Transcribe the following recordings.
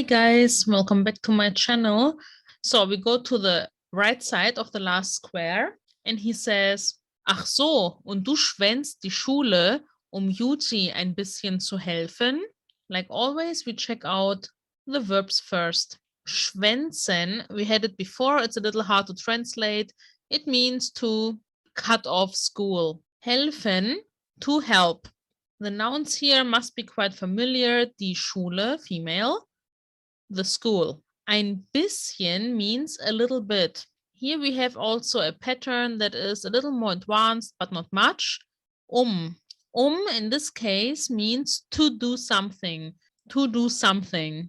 Hi guys, welcome back to my channel. So we go to the right side of the last square and he says, ach so, und du schwänzt die Schule, Yuji ein bisschen zu helfen? Like always, we check out the verbs first. Schwänzen, we had it before, it's a little hard to translate. It means to cut off school. Helfen, to help. The nouns here must be quite familiar. Die Schule, female. The school. Ein bisschen means a little bit. Here we have also a pattern that is a little more advanced, but not much. In this case means to do something, to do something.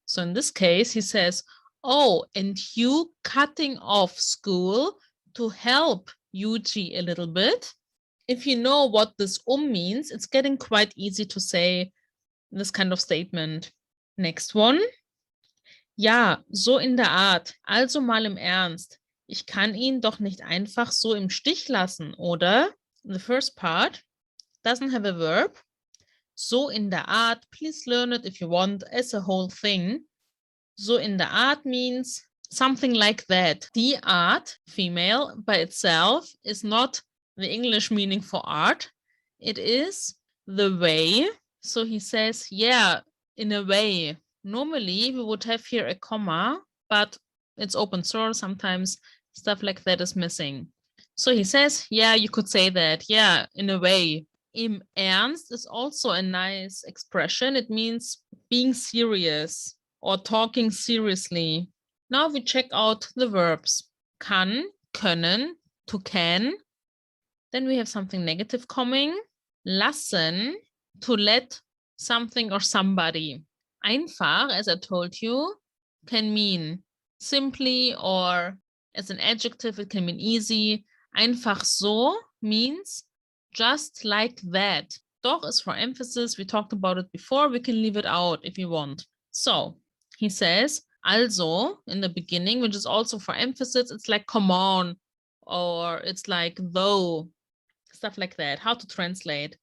So in this case, he says, oh, and you cutting off school to help Yuji a little bit. If you know what this means, it's getting quite easy to say this kind of statement. Next one. Ja, so in der Art. Also mal im Ernst. Ich kann ihn doch nicht einfach so im Stich lassen, oder? The first part doesn't have a verb. So in der Art, please learn it if you want as a whole thing. So in der Art means something like that. Die Art, female, by itself is not the English meaning for art. It is the way. So he says, yeah, in a way. Normally, we would have here a comma, but it's open source. Sometimes stuff like that is missing. So he says, yeah, you could say that. Yeah, in a way. Im Ernst is also a nice expression. It means being serious or talking seriously. Now we check out the verbs. Kann, können, to can. Then we have something negative coming. Lassen, to let something or somebody. Einfach, as I told you, can mean simply, or as an adjective, it can mean easy. Einfach so means just like that. Doch is for emphasis. We talked about it before. We can leave it out if you want. So he says, also in the beginning, which is also for emphasis. It's like come on, or it's like though, stuff like that. How to translate.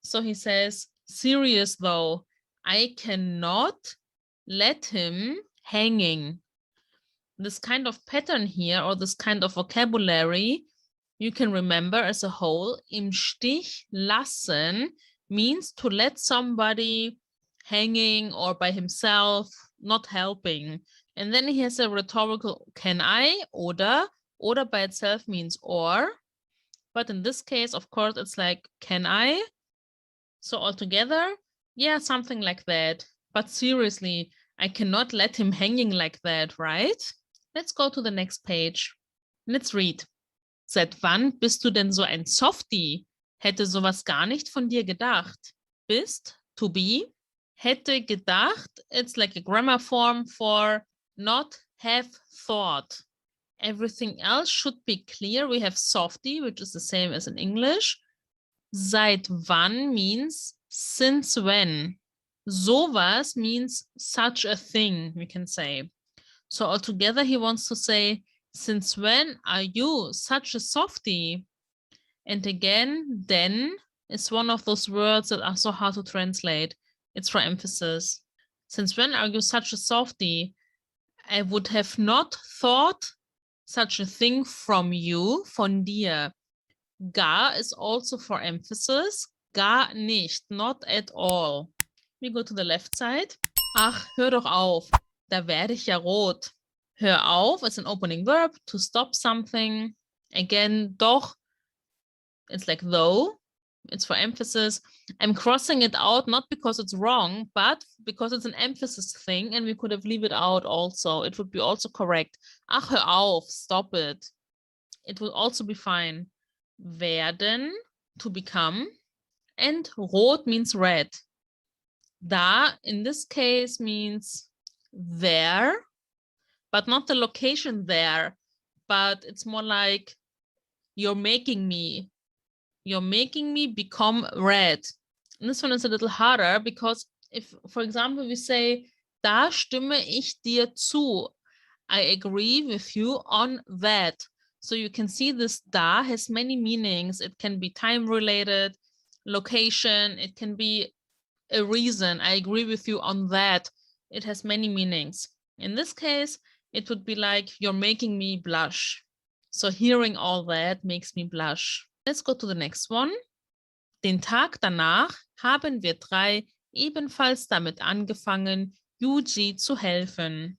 So he says, serious though, I cannot let him hanging. This kind of pattern here, or this kind of vocabulary, you can remember as a whole. Im Stich lassen means to let somebody hanging or by himself, not helping. And then he has a rhetorical can I, oder. Oder by itself means or. But in this case, of course, it's like can I. So altogether, yeah, something like that. But seriously, I cannot let him hanging like that, right? Let's go to the next page. Let's read. Seit wann bist du denn so ein Softie? Hätte sowas gar nicht von dir gedacht. Bist, to be. Hätte gedacht, it's like a grammar form for not have thought. Everything else should be clear. We have softie, which is the same as in English. Seit wann means since when. Sowas means such a thing, we can say. So altogether, he wants to say, since when are you such a softie? And again, then is one of those words that are so hard to translate. It's for emphasis. Since when are you such a softie? I would have not thought such a thing from you, von dir. Gar is also for emphasis. Gar nicht, not at all. We go to the left side. Ach, hör doch auf. Da werde ich ja rot. Hör auf is an opening verb, to stop something. Again, doch, it's like though. It's for emphasis. I'm crossing it out, not because it's wrong, but because it's an emphasis thing, and we could have leave it out also. It would be also correct. Ach, hör auf, stop it. It will also be fine. Werden, to become, and rot means red. Da, in this case, means there, but not the location there, but it's more like you're making me become red. And this one is a little harder because if, for example, we say, da stimme ich dir zu, I agree with you on that. So you can see this da has many meanings. It can be time related, location, it can be a reason. I agree with you on that. it has many meanings. In this case, it would be like, you're making me blush. So hearing all that makes me blush. Let's go to the next one. Den Tag danach haben wir drei ebenfalls damit angefangen, Yuji zu helfen.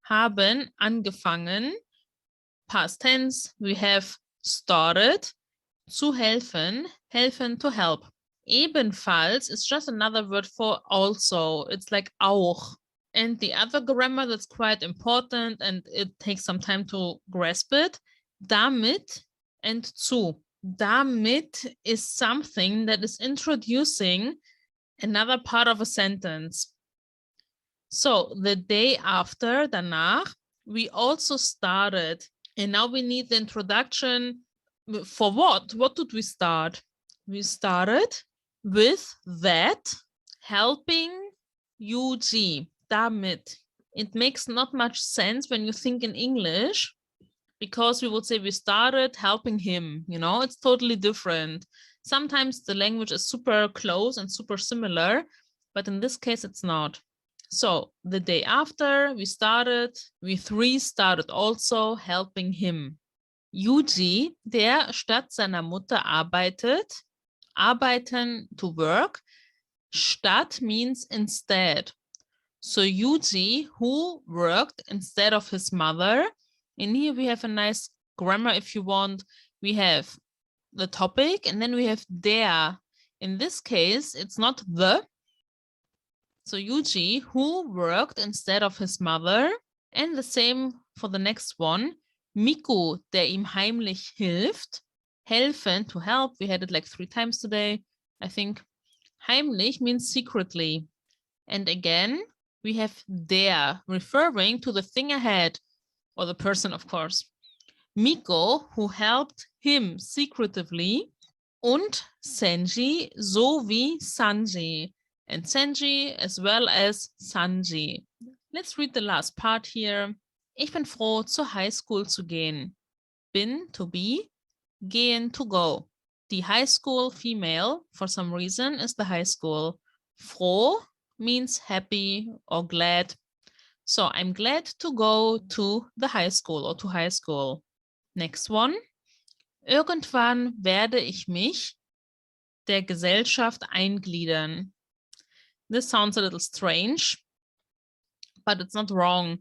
Haben angefangen, past tense, we have started, zu helfen, helfen, to help. Ebenfalls is just another word for also. It's like auch. And the other grammar that's quite important and it takes some time to grasp it, damit and zu. Damit is something that is introducing another part of a sentence. So the day after, danach, we also started. And now we need the introduction. For what? What did we start? We started with that, helping Yuji, damit. It makes not much sense when you think in English, because we would say we started helping him, you know, it's totally different. Sometimes the language is super close and super similar, but in this case, it's not. So the day after we started, we three started also helping him. Yuji, der statt seiner Mutter arbeitet, arbeiten, to work, statt means instead. So Yuji, who worked instead of his mother, and here we have a nice grammar if you want. We have the topic and then we have der. In this case, it's not the. So Yuji, who worked instead of his mother, and the same for the next one. Miku, der ihm heimlich hilft. Helfen, to help. We had it like 3 times today, I think. Heimlich means secretly. And again, we have der, referring to the thing ahead, or the person, of course. Miko, who helped him secretively. Und Senji, so wie Sanji. And Senji as well as Sanji. Let's read the last part here. Ich bin froh, zur High School zu gehen. Bin, to be. Gehen, to go. The high school, female, for some reason, is the high school. Froh means happy or glad. So I'm glad to go to the high school or to high school. Next one. Irgendwann werde ich mich der Gesellschaft eingliedern. This sounds a little strange, but it's not wrong.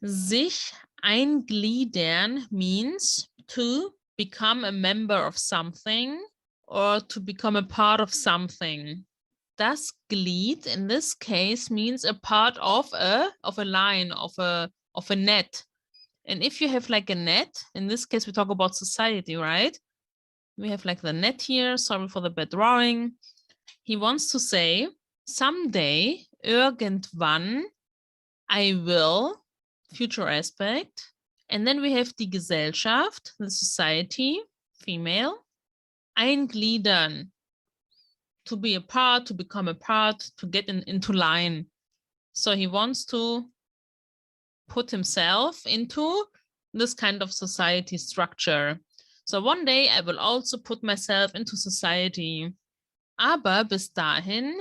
Sich eingliedern means to become a member of something or to become a part of something. Das Glied in this case means a part of a line, of a net. And if you have like a net, in this case we talk about society, right? We have like the net here. Sorry for the bad drawing. He wants to say, someday, irgendwann, I will, future aspect. And then we have die Gesellschaft, the society, female. Eingliedern, to be a part, to become a part, to get into line. So he wants to put himself into this kind of society structure. So one day I will also put myself into society. Aber bis dahin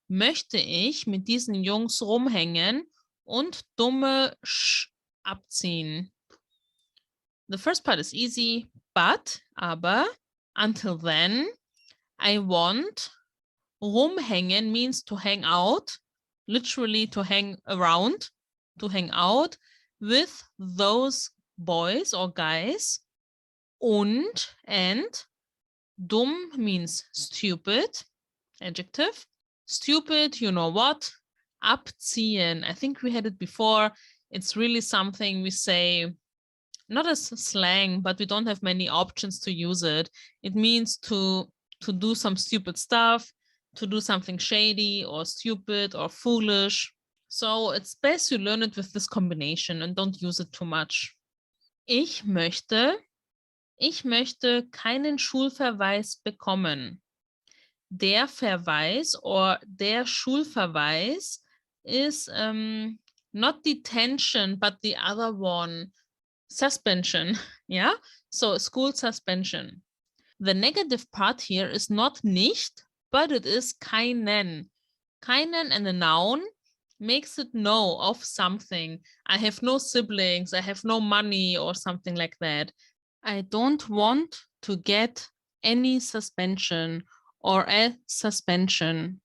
möchte ich mit diesen Jungs rumhängen und dumme Sch abziehen. The first part is easy, aber, until then, I want, rumhängen means to hang out, literally to hang around, to hang out with those boys or guys. And, dumm means stupid, adjective. Stupid, you know what? Abziehen. I think we had it before. It's really something we say, not as slang, but we don't have many options to use it. It means to do some stupid stuff, to do something shady or stupid or foolish. So it's best you learn it with this combination and don't use it too much. Ich möchte keinen Schulverweis bekommen. Der Verweis or der Schulverweis is not detention, but the other one, suspension. Yeah, so school suspension. The negative part here is not nicht, but it is keinen. Keinen and a noun makes it know of something. I have no siblings, I have no money, or something like that. I don't want to get any suspension or a suspension.